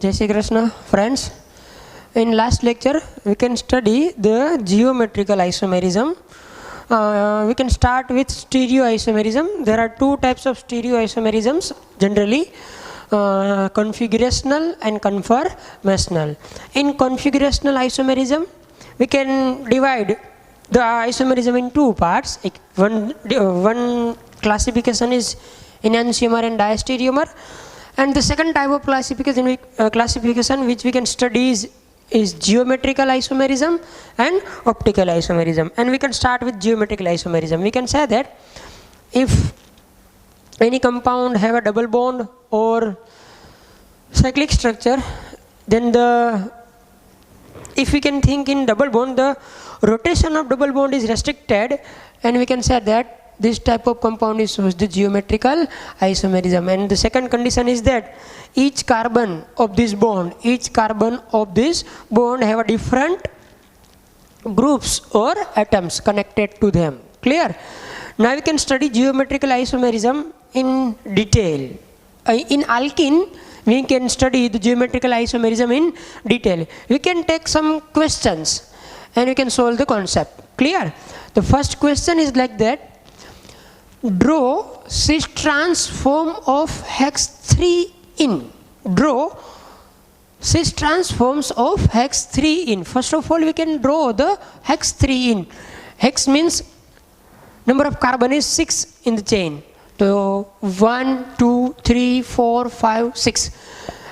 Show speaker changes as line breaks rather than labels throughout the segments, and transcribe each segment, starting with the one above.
Jai Shri Krishna, friends. In last lecture, we can study the geometrical isomerism. We can start with stereoisomerism. There are two types of stereoisomerisms generally, configurational and conformational. In configurational isomerism, we can divide the isomerism in two parts. One classification is enantiomer and diastereomer, and the second type of classification which we can study is geometrical isomerism and optical isomerism. And we can start with geometrical isomerism. We can say that if any compound have a double bond or cyclic structure, then if we can think in double bond, the rotation of double bond is restricted, and we can say that this type of compound is the geometrical isomerism. And the second condition is that each carbon of this bond have a different groups or atoms connected to them. Clear? Now we can study geometrical isomerism in detail. In alkene, we can study the geometrical isomerism in detail. We can take some questions and we can solve the concept. Clear? The first question is like that. Draw cis-trans form of hex 3 in. Draw cis-trans forms of hex 3 in. First of all, we can draw the hex 3 in. Hex means number of carbon is 6 in the chain. So 1, 2, 3, 4, 5, 6.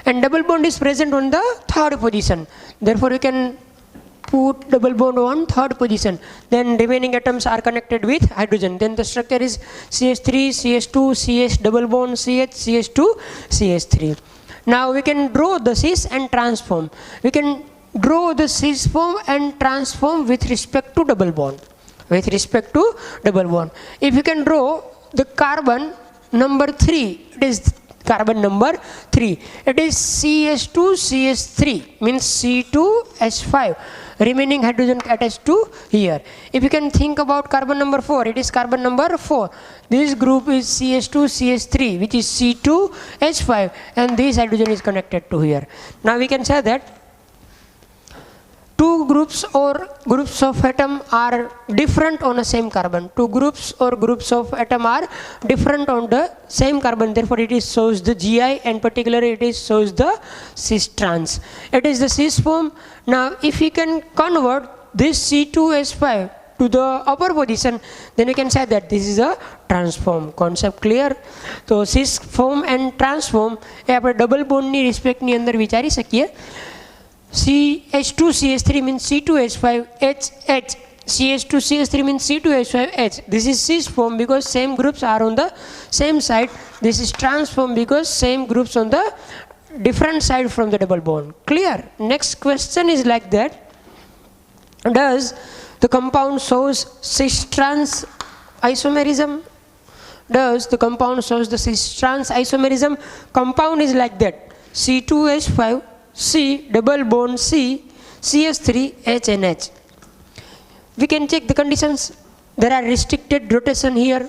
And double bond is present on the third position. Therefore, we can put double bond on third position. Then remaining atoms are connected with hydrogen. Then the structure is CH3, CH2, CH double bond, CH, CH2, CH3. Now we can draw the cis and transform. We can draw the cis form and transform with respect to double bond. With respect to double bond. If you can draw the carbon number 3, it is carbon number 3. It is CH2, CH3, means C2H5. Remaining hydrogen attached to here. If you can think about carbon number 4, it is carbon number 4. This group is CH2, CH3, which is C2H5, and this hydrogen is connected to here. Now we can say that two groups or groups of atom are different on the same carbon. Two groups or groups of atom are different on the same carbon. Therefore, it is shows the Gi, and particularly it is shows the cis-trans. It is the cis form. Now, if we can convert this C2H5 to the upper position, then we can say that this is a transform. Concept clear? So, cis form and transform એ આપણે double bond ની respect ની અંદર વિચારી શકીએ. CH2 CH3 means C2H5 H H. CH2 CH3 means C2H5 H. This is cis form because same groups are on the same side. This is trans form because same groups on the different side from the double bond. Clear? Next question is like that. Does the compound shows cis-trans isomerism? Does the compound shows the cis-trans isomerism? Compound is like that. C2H5 C double bond C CH3 H and H. We can check the conditions. There are restricted rotation here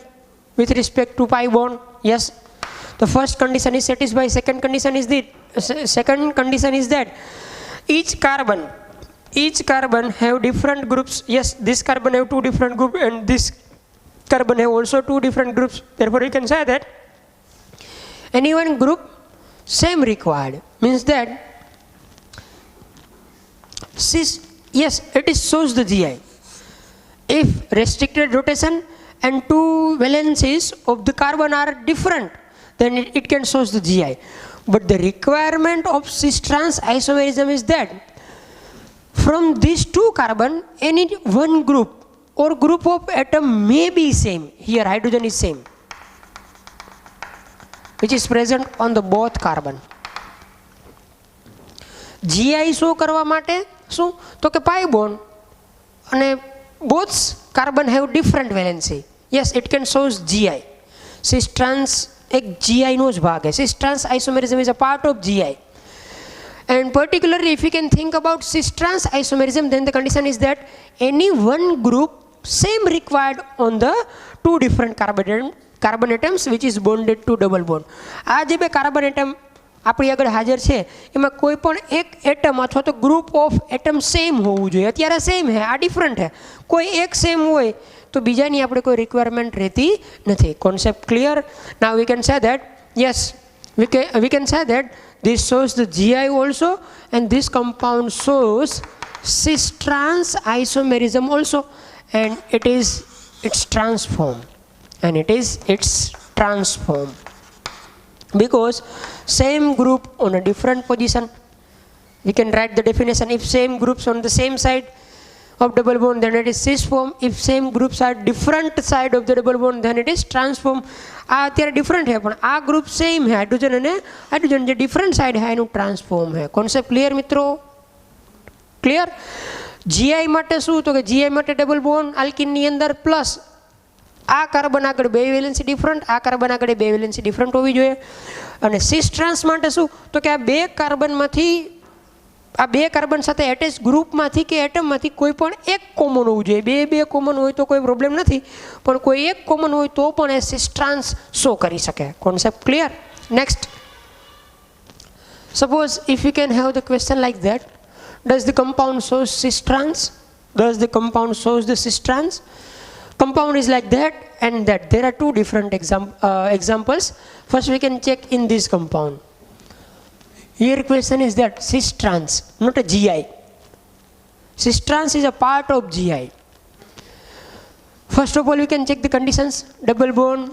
with respect to pi bond. Yes. The first condition is satisfied. Second condition is that each carbon have different groups. Yes, this carbon have two different groups, and this carbon have also two different groups. Therefore, we can say that any one group same required, means that yes, it is shows the Gi. If restricted rotation and two valencies of the carbon are different, then it can show the Gi. But the requirement of cis-trans isomerism is that from these two carbon, any one group or group of atom may be same. Here hydrogen is same, which is present on the both carbon. Gi show કરવા માટે શું તો કે pi bond અને both carbon have different valency. Yes, it can show Gi. Cis-trans एक Gi નો જ ભાગ है. Cis-trans isomerism is a part of Gi. And particularly if we can think about cis-trans isomerism, then the condition is that any one group same required on the two different carbon atoms which is bonded to double bond. આ જે બે carbon atom આપણી આગળ હાજર છે એમાં કોઈ પણ એક એટમ અથવા તો ગ્રુપ ઓફ એટમ સેમ હોવું જોઈએ. અત્યારે સેમ હે, આ ડિફરન્ટ હે. કોઈ એક સેમ હોય તો બીજાની આપણે કોઈ રિક્વાયરમેન્ટ રહેતી નથી. Concept clear? Now we can say that yes we can say that this shows the GI also and this compound shows cis-trans isomerism also, and it's transform, and it's transform because same group on a different position. We can write the definition: if same groups on the same side of double bond, then it is cis form. If same groups are different side of the double bond, then it is transform. આ અત્યારે different છે પણ આ group same છે, hydrogen અને hydrogen જે different side છે એનું ટ્રાન્સફોર્મ છે. કોન્સેપ્ટ ક્લિયર મિત્રો? ક્લિયર? જીઆઈ માટે શું? તો કે જીઆઈ માટે ડબલ બોન્ડ આલ્કિનની અંદર પ્લસ આ કાર્બન આગળ બે વેલેન્સી ડિફરન્ટ, આ કાર્બન આગળ બે વેલેન્સી ડિફરન્ટ હોવી જોઈએ. અને સિસ ટ્રાન્સ માટે શું? તો કે આ બે કાર્બનમાંથી, આ બે કાર્બન સાથે એટેચ ગ્રુપમાંથી કે એટમમાંથી કોઈ પણ એક કોમન હોવું જોઈએ. બે કોમન હોય તો કોઈ પ્રોબ્લેમ નથી, પણ કોઈ એક કોમન હોય તો પણ એ સિસ ટ્રાન્સ શો કરી શકે. Concept clear? Next, suppose if you can have the question like that, does the compound shows સિસ trans? Does the compound shows the cis-trans? Compound is like that and that. There are two different examples. First we can check in this compound. Here question is that cis-trans, not a GI. Cis-trans is a part of GI. First of all we can check the conditions. Double bond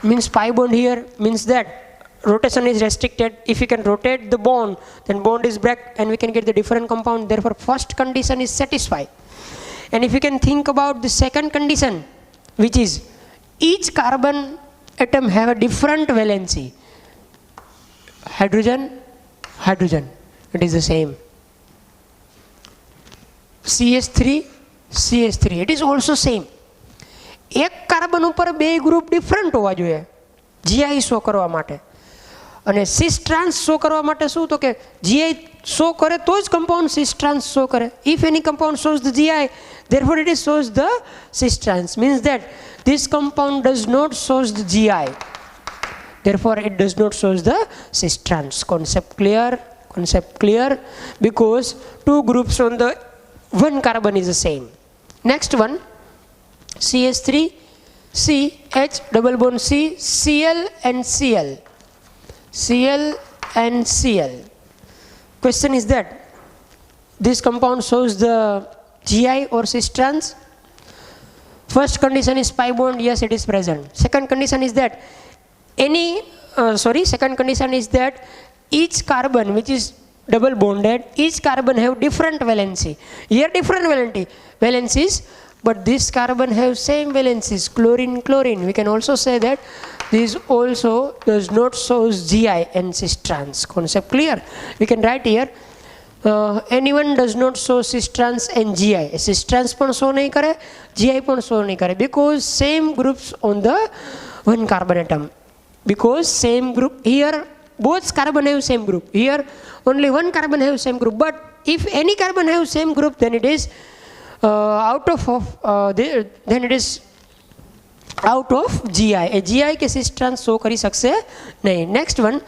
means pi bond here, means that rotation is restricted. If you can rotate the bond, then bond is break and we can get the different compound. Therefore first condition is satisfied. And if you can think about the second condition, which is each carbon atom have a different valency. Hydrogen, hydrogen, it is the same. CH3, CH3, it is also same. એક carbon ઉપર બે group different હોવા જોઈએ GI show કરવા માટે. અને સિસ trans show કરવા માટે શું? તો કે જીઆઈ શો કરે તો જ કમ્પાઉન્ડ સિસ ટ્રાન્સ શો કરે. If any compound shows the GI, therefore it is shows the cis trans, means that this compound does not shows the GI, therefore it does not shows the cis trans. Concept clear? Concept clear? Because two groups on the one carbon is the same. Next one, CH3 C H double bond C, Cl and Cl, Cl and Cl. Question is that this compound shows the GI or cis trans? First condition is pi bond, yes it is present. Second condition is that second condition is that each carbon which is double bonded, each carbon have different valency. Here different valencies, but this carbon have same valencies, chlorine, chlorine. We can also say that this also does not shows GI and cis trans. Concept clear? We can write here anyone does not show cis trans and GI. Cis trans પણ show નહીં કરે, GI પણ show નહીં કરે, because same groups on the one carbon atom. Because same group here, both carbon have same group. Here only one carbon have same group. But if any carbon have same group, then it is then it is out of GI. A GI કે cis trans show કરી શકશે નહીં. Next one.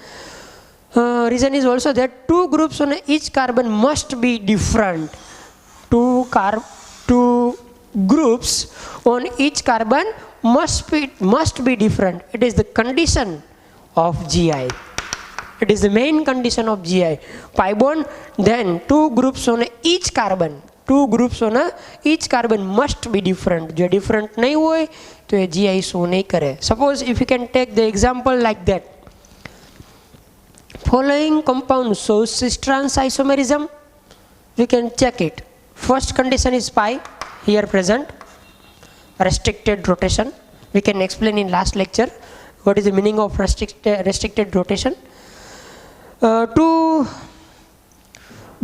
Reason is also that two groups on each carbon must be different. Two groups on each carbon must be different. It is the condition of GI. It is the main condition of GI. Pi bond, then two groups on each carbon. Two groups on each carbon must be different. जो different नहीं हुए तो ये GI show नहीं करे. Suppose if you can take the example like that. Following compound shows cis-trans isomerism. We can check it. First condition is pi, here present, restricted rotation. We can explain in last lecture what is the meaning of restricted rotation. Two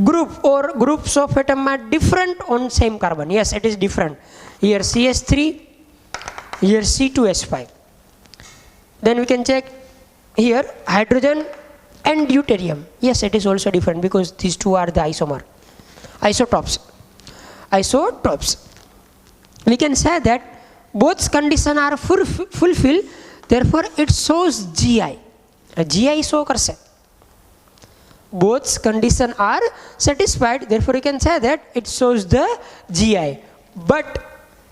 group or groups of atom are different on same carbon. Yes, it is different. Here CH3, here C2H5. Then we can check here hydrogen and deuterium. Yes, it is also different because these two are the isotopes. We can say that both conditions are fulfilled, therefore it shows GI. GI show करसे. both conditions are satisfied, therefore you can say that it shows the GI, but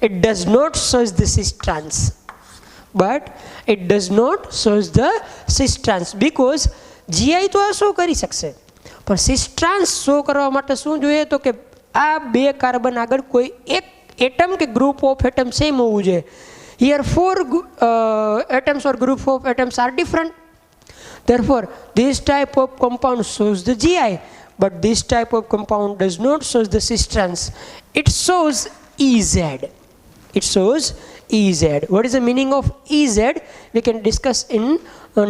it does not show the cis-trans. But it does not show the cis-trans because GI તો આ show કરી શકશે, પણ cis-trans show કરવા માટે શું જોઈએ તો કે આ બે કાર્બન આગળ કોઈ એક એટમ કે ગ્રુપ ઓફ એટમ સેમ હોવું જોઈએ. Here 4 atoms or group of atoms are different. Therefore, this type of compound shows the GI, but this type of compound does not show the cis-trans. It shows EZ. It shows EZ. What is the meaning of EZ? We can discuss in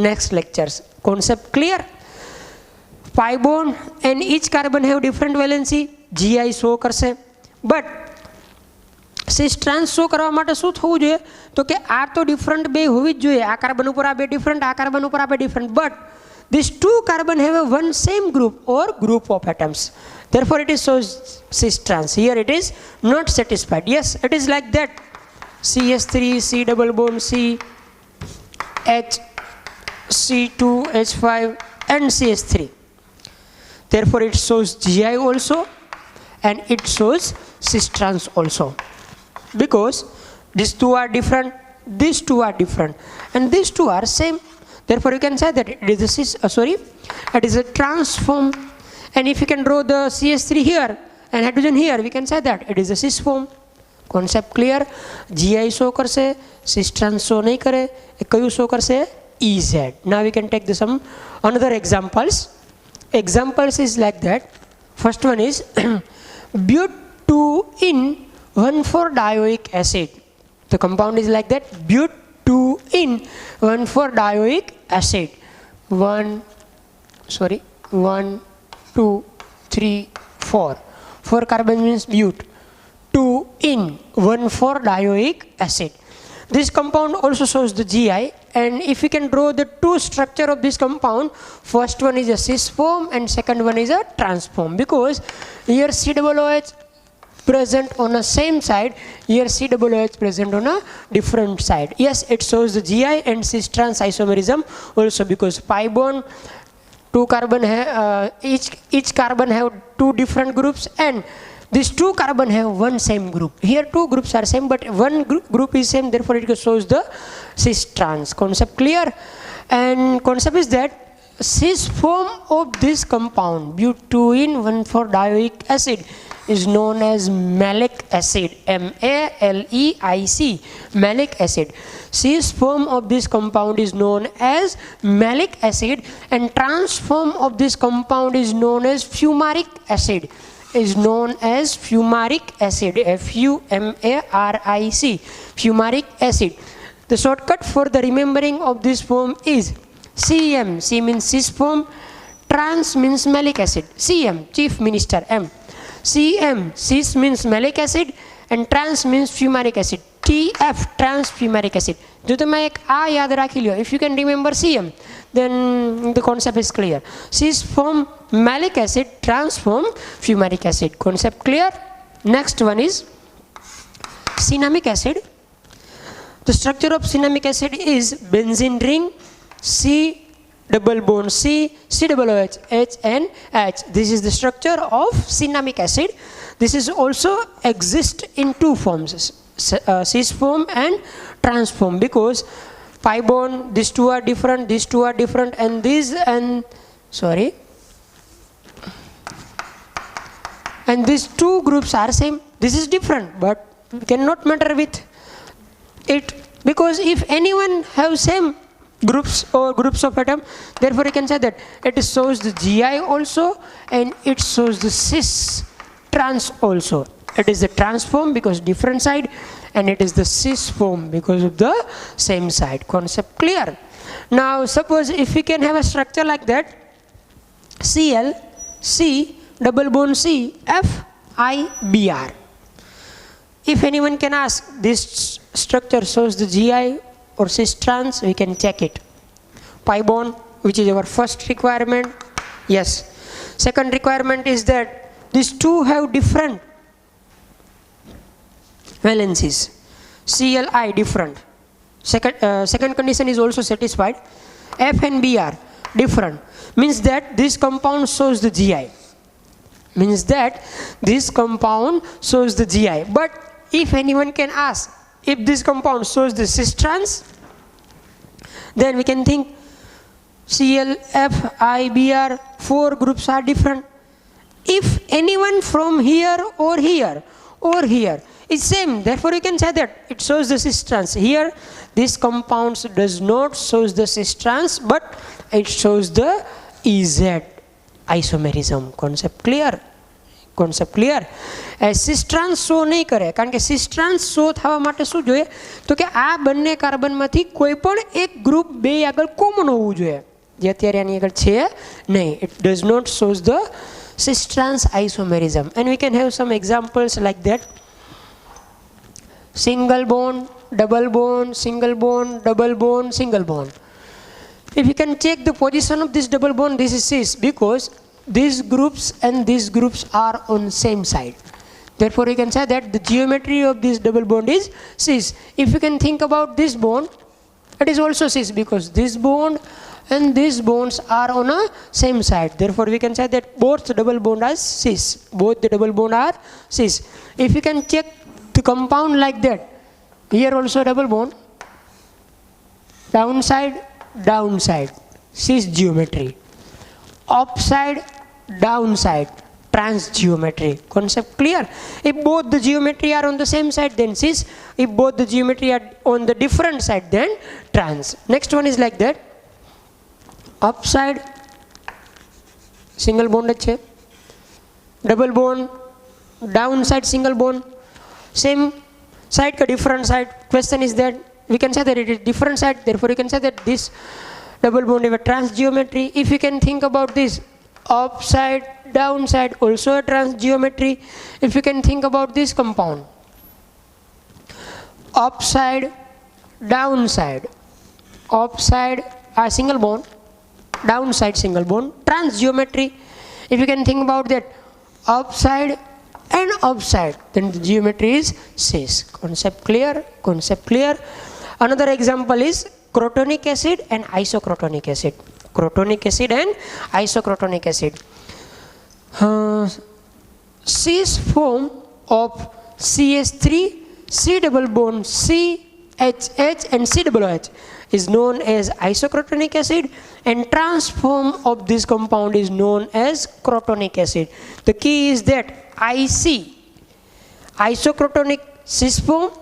next lectures. Concept clear? Pi bond and each carbon have different valency. GI show કરશે. But cis-trans show કરવા માટે શું થવું જોઈએ તો કે આ તો ડિફરન્ટ બે હોવી જ જોઈએ. આ કાર્બન ઉપર આ બે ડિફરન્ટ, આ કાર્બન ઉપર આ બે different. But these two carbon have a one same group or group of atoms. Therefore, it is shows cis-trans. Here it is not satisfied. Yes, it is like that. CS3, C double bond C, H, C2, H5 and CS3. Therefore, it shows GI also and it shows cis-trans also. Because these two are different, these two are different, and these two are same. Therefore, you can say that it is a it is a transform. And if you can draw the CS3 here and hydrogen here, we can say that it is a cis form. Concept clear? GI show કરશે, cis-trans show નહીં કરે. કયું show કરશે? EZ. Now we can take some another examples. Examples is like that. First one is but2in 1,4-dioic acid. The compound is like that. but2in 1,4-dioic acid. 1, 2, 3, 4. 4 carbon means but. 2 in 1,4-dioic acid. This compound also shows the GI, and if we can draw the two structure of this compound, first one is a cis form and second one is a trans form, because here COOH present on the same side, here COOH present on a different side. Yes, it shows the GI and cis-trans isomerism also, because pi bond, two carbon each carbon have two different groups, and these two carbon have one same group. Here two groups are same, but one group is same, therefore it shows the cis-trans. Concept clear? And concept is that cis form of this compound, but2in 1,4-dioic acid, is known as malic acid. MALEIC, malic acid. Cis form of this compound is known as malic acid, and trans form of this compound is known as fumaric acid. Is known as fumaric acid. FUMARIC, fumaric acid. The shortcut for the remembering of this form is CM. C means cis form, trans means malic acid. CM, Chief Minister M. CM, cis means malic acid and trans means fumaric acid. TF, trans fumaric acid. જો તમે એક આ યાદ રાખી લ્યો, if you can remember CM, then the concept is clear. Cis form malic acid, trans form fumaric acid. Concept clear? Next one is cinnamic acid. The structure of cinnamic acid is benzene ring, C double bond C, C double OH, H and H. This is the structure of cinnamic acid. This is also exist in two forms, cis form and trans form, because pi bond, these two are different, these two are different, and these and these two groups are same. This is different, but we cannot matter with it, because if anyone have same groups or groups of atom, therefore you can say that it shows the GI also and it shows the cis-trans also. It is the trans form because different side, and it is the cis form because of the same side. Concept clear? Now suppose if we can have a structure like that, Cl, C double bond C, F, I, Br. If anyone can ask this structure shows the GI or cis-trans, we can check it. Pi bond, which is our first requirement. Yes. Second requirement is that these two have different valencies. CLI different. Second condition is also satisfied. F and Br, different. Means that this compound shows the GI. Means that this compound shows the GI. But if anyone can ask, if this compound shows the cis-trans, then we can think Cl, F, I, Br, 4 groups are different. If anyone from here or here or here is same, therefore you can say that it shows the cis-trans. Here this compound does not show the cis-trans, but it shows the Ez isomerism. Concept clear? Concept clear? cis-trans show નહીં કરે, કારણ કે cis-trans show થવા માટે શું જોઈએ, તો કે આ બંને કાર્બનમાંથી કોઈ પણ એક ગ્રુપ બે આગળ કોમન હોવું જોઈએ, જે અત્યારે આની આગળ છે નહીં. It does not show the cis-trans isomerism. And we can have some examples like that. Single bond, double bond, single bond, double bond, single bond. If you can check the position of this double bond, this is cis, because these groups and these groups are on same side. Therefore you can say that the geometry of this double bond is cis. If you can think about this bond, it is also cis, because this bond and these bonds are on a same side. Therefore we can say that both the double bond are cis. Both the double bond are cis. If you can check the compound like that, here also double bond, downside, downside, cis geometry, upside, downside, trans geometry. Concept clear? If both the geometry are on the same side, then cis. If both the geometry are on the different side, then trans. Next one is like that. Upside, single bond છે, double bond, downside single bond, same side ka different side. Question is that we can say that it is different side, therefore you can say that this double bond is a trans geometry. If you can think about this, upside, downside, also a trans geometry. If you can think about this compound, upside, downside, upside are single bond, downside single bond, trans geometry. If you can think about that, upside and upside, then the geometry is cis. Concept clear? Concept clear? Another example is crotonic acid and isocrotonic acid. Crotonic acid and isocrotonic acid. Cis form of CS3, C double bond CHH and COOH is known as isocrotonic acid, and trans form of this compound is known as crotonic acid. The key is that IC, isocrotonic cis form,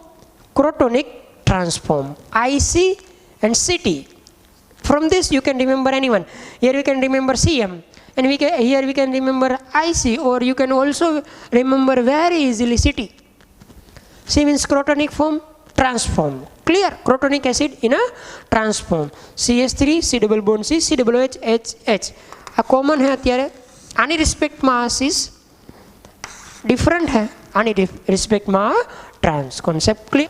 crotonic trans form, IC and CT. From this you can remember anyone. Here we can remember CM, and here we can remember IC, or you can also remember very easily CT. C means crotonic form, trans form. Clear? Crotonic acid in a trans form. CS3, C double bond C, COOH, HH. Uh common है अत्यारे. आनी respect में cis different है, आनी respect में trans. Concept clear?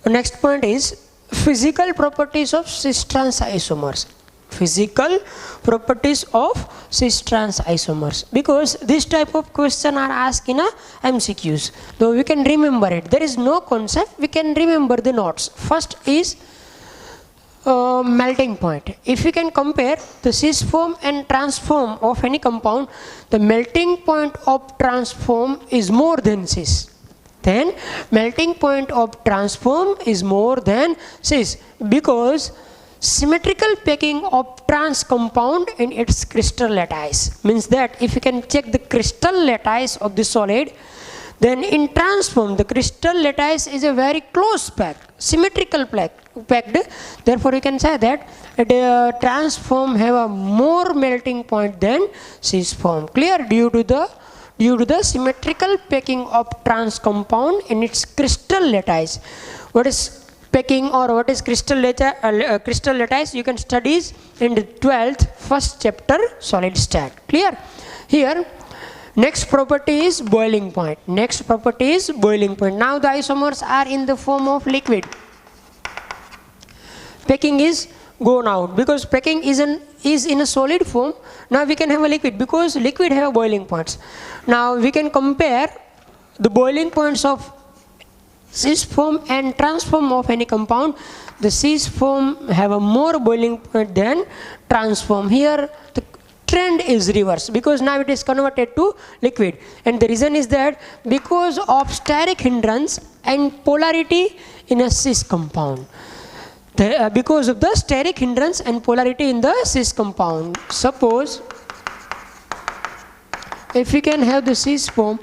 Next point is physical properties of cis-trans isomers. Physical properties of cis-trans isomers, because this type of question are asked in a MCQs, though we can remember it. There is no concept, we can remember the notes. First is melting point. If you can compare the cis form and trans form of any compound, the melting point of trans form is more than cis. Then melting point of trans form is more than cis, because symmetrical packing of trans compound in its crystal lattice. Means that if you can check the crystal lattice of the solid, then in trans form the crystal lattice is a very close packed, symmetrical packed. Therefore you can say that the trans form have a more melting point than cis form. Clear? Due to the symmetrical packing of trans compound in its crystal lattice. What is packing or what is crystal lattice? You can study in the 12th first chapter solid stat. Clear? Here next property is boiling point. Next property is boiling point. Now the isomers are in the form of liquid. Packing is gone out, because packing is in a solid form. Now we can have a liquid, because liquid have boiling points. Now we can compare the boiling points of cis form and trans form of any compound. the cis form have a more boiling point than trans form. Here the trend is reverse because now it is converted to liquid, and the reason is that because of steric hindrance and polarity in a cis compound. Because of the steric hindrance and polarity in the cis compound. Suppose if we can have the cis form,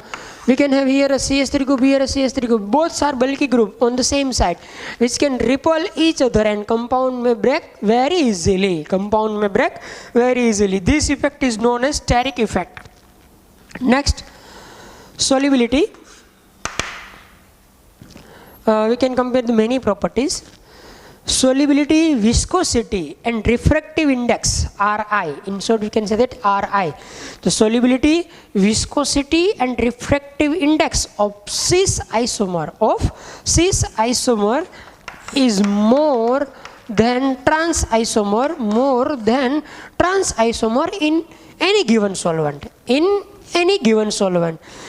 we can have here a CH3 group, here a CH3 group. Both are bulky group on the same side, which can repel each other, and compound may break very easily. Compound may break very easily. This effect is known as steric effect. Next, solubility. We can compare the many properties. Solubility, viscosity and refractive index Ri. In short, we can say that Ri. The solubility, viscosity and refractive index of cis isomer is more than trans isomer in any given solvent.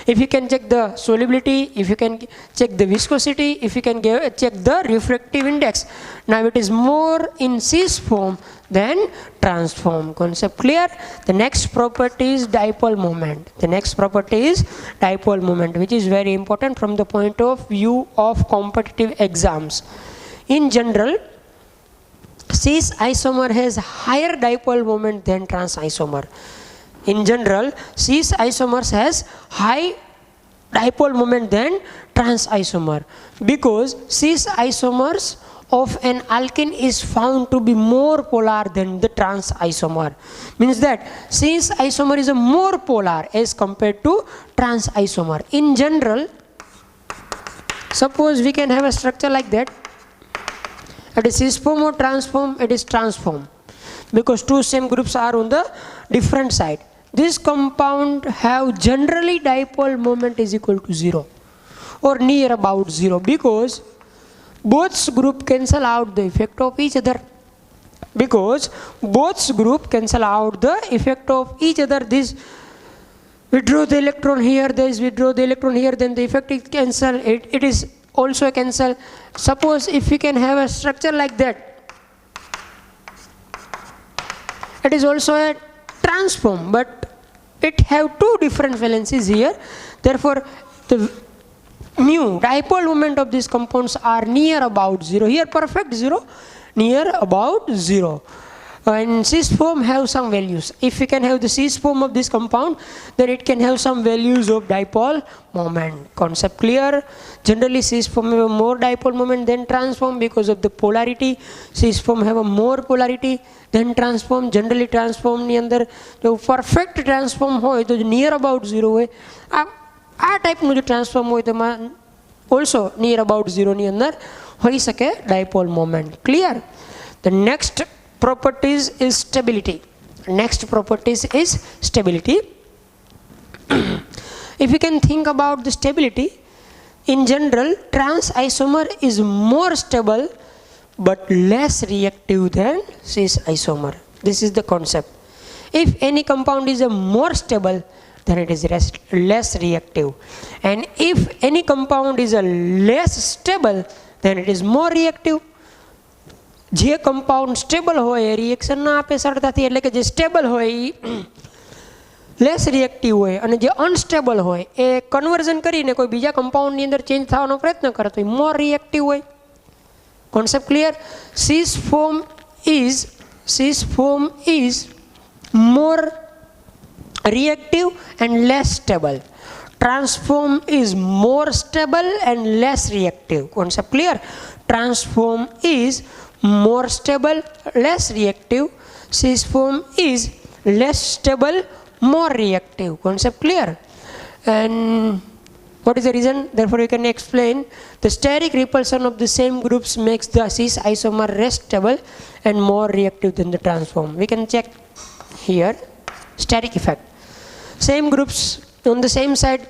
If you can check the solubility, if you can check the viscosity, if you can check the refractive index, now it is more in cis form than trans form. Concept clear? The next property is dipole moment. Which is very important from the point of view of competitive exams. In general, cis isomer has higher dipole moment than trans isomer. In general, cis isomers has high dipole moment than trans isomer, because cis isomers of an alkene is found to be more polar than the trans isomer. Means that cis isomer is a more polar as compared to trans isomer. In general, suppose we can have a structure like that. It is cis form or trans form? It is trans form, because two same groups are on the different side. This compound have generally dipole moment is equal to 0 or near about 0, because both group cancel out the effect of each other. This withdraw the electron here, this withdraw the electron here, then the effect is cancel. It is also a cancel. Suppose if we can have a structure like that, it is also a transform, but it have two different valencies here. Therefore, the mu dipole moment of these compounds are near about 0. Here perfect 0, near about 0. And cis form have some values. If we can have the cis form of this compound, then it can have some values of dipole moment. Concept clear? Generally, cis form have a more dipole moment than trans form because of the polarity. Cis form have a more polarity than trans form. Generally, trans form ની અંદર જો perfect transform હોય તો near about 0 હોય. આ ટાઈપનું જો transform હોય તો also near about 0 ની અંદર હોઈ શકે dipole moment. Clear? The next properties is stability. If you can think about the stability, in general, trans isomer is more stable but less reactive than cis isomer. This is the concept. If any compound is a more stable, then it is less reactive, and if any compound is a less stable, then it is more reactive. જે compound stable હોય એ reaction ના આપે સરળતાથી, એટલે કે જે stable હોય એ less reactive હોય, અને જે અનસ્ટેબલ હોય એ કન્વર્ઝન કરીને કોઈ બીજા કમ્પાઉન્ડની અંદર ચેન્જ થવાનો પ્રયત્ન કરે તો એ મોર રિએક્ટિવ હોય. Concept clear? cis form is more reactive and less stable. Transform is more stable and less reactive. Concept clear? Transform is more stable, less reactive. Cis form is less stable, more reactive. Concept clear? And what is the reason? Therefore, we can explain the steric repulsion of the same groups makes the cis isomer less stable and more reactive than the transform. We can check here steric effect. Same groups on the same side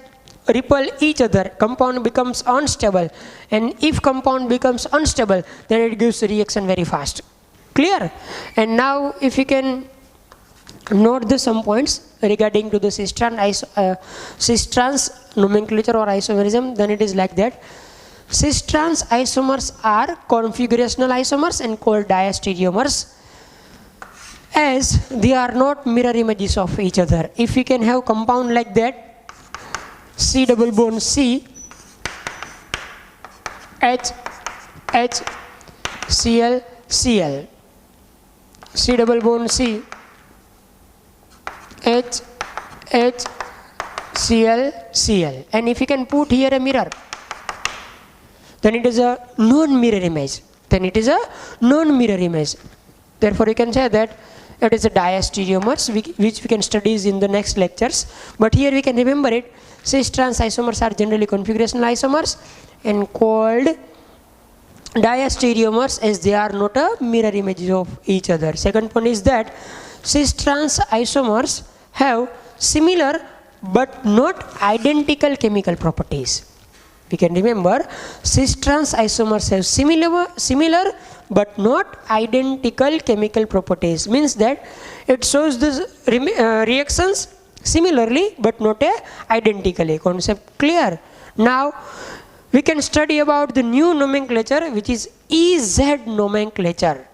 repel each other, compound becomes unstable, and if compound becomes unstable, then it gives the reaction very fast. Clear? And now if you can note some points regarding to the cis-trans nomenclature or isomerism, then it is like that. cis-trans isomers are configurational isomers and called diastereomers, as they are not mirror images of each other. If we can have compound like that, C double bond C, H, H, Cl, Cl, C double bond C, H, H, Cl, Cl, and if you can put here a mirror, then it is a non-mirror image. Therefore, you can say that it is a diastereomers, which we can study in the next lectures. But here we can remember it. Cis-trans isomers are generally configurational isomers and called diastereomers, as they are not a mirror image of each other. Second point is that cis-trans isomers have similar but not identical chemical properties. We can remember cis-trans isomers have similar but not identical chemical properties. Means that it shows the reactions similarly but not identically. Concept clear? Now we can study about the new nomenclature, which is EZ nomenclature.